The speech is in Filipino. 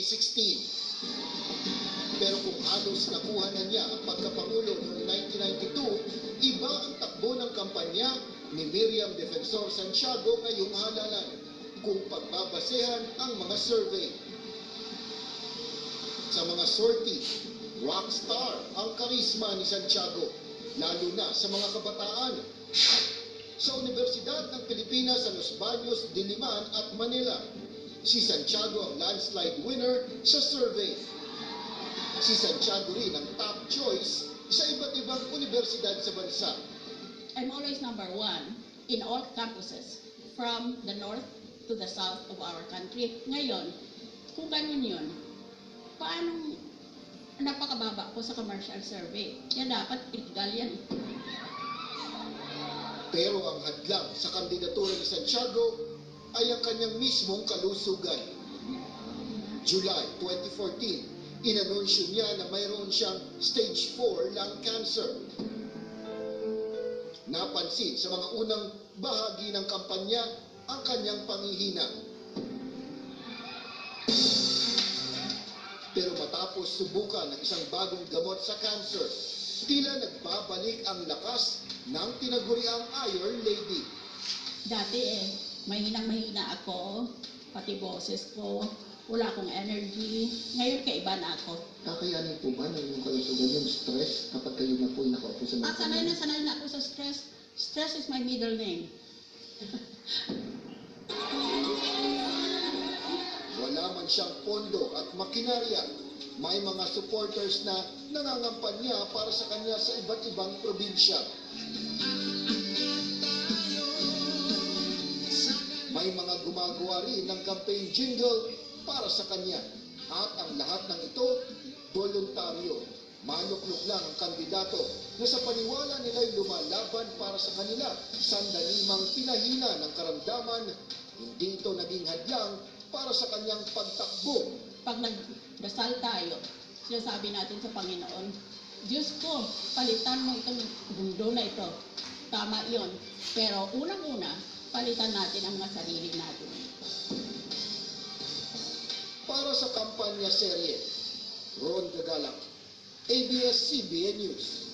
2016. Pero kung halos nakuha na niya ang pagkapangulo noong 1992, iba ang takbo ng kampanya ni Miriam Defensor Santiago ngayong halalan kung pagbabasehan ang mga survey. Sa mga sortie, rockstar ang karisma ni Santiago, lalo na sa mga kabataan. Sa Universidad ng Pilipinas sa Los Baños, Diliman at Manila, si Santiago ang landslide winner sa survey. Si Santiago rin ang top choice sa iba't ibang universidad sa bansa. I'm always number one in all campuses, from the north to the south of our country. Ngayon, kung ganun yun, paano napakababa ko sa commercial survey? Yan dapat illegal yan. Pero ang hadlang sa kandidatura ni Santiago ay ang kanyang mismong kalusugan. July 2014, inanunsyo niya na mayroon siyang stage 4 lung cancer. Napansin sa mga unang bahagi ng kampanya ang kanyang panghihina. Pero matapos subukan ng isang bagong gamot sa cancer, tila nagbabalik ang lakas ng tinaguriang Iron Lady. Dati mahina ako, pati boses ko, wala akong energy. Ngayon kaiba na ako. Kakayanin po ba ng inyong kalusugan yung stress kapag kayo na po nakaupo sa mga Sanay na ako sa stress. Stress is my middle name. Wala man siyang pondo at makinarya, may mga supporters na nangangampanya para sa kanya sa iba't ibang probinsya. May mga gumagawa rin ng campaign jingle para sa kanya. At ang lahat ng ito, voluntaryo. Manuklok lang ang kandidato na sa paniwala nila'y lumalaban para sa kanila. Sandalimang pinahina ng karamdaman, hindi ito naging hadlang para sa kanyang pagtakbo. Pag nagdasal tayo, sinasabi natin sa Panginoon, Diyos ko, palitan mo itong mundo na ito. Tama yon. Pero unang-una, palitan natin ang mga sarili natin. Para sa kampanya serye, Ron Gagalang, ABS-CBN News.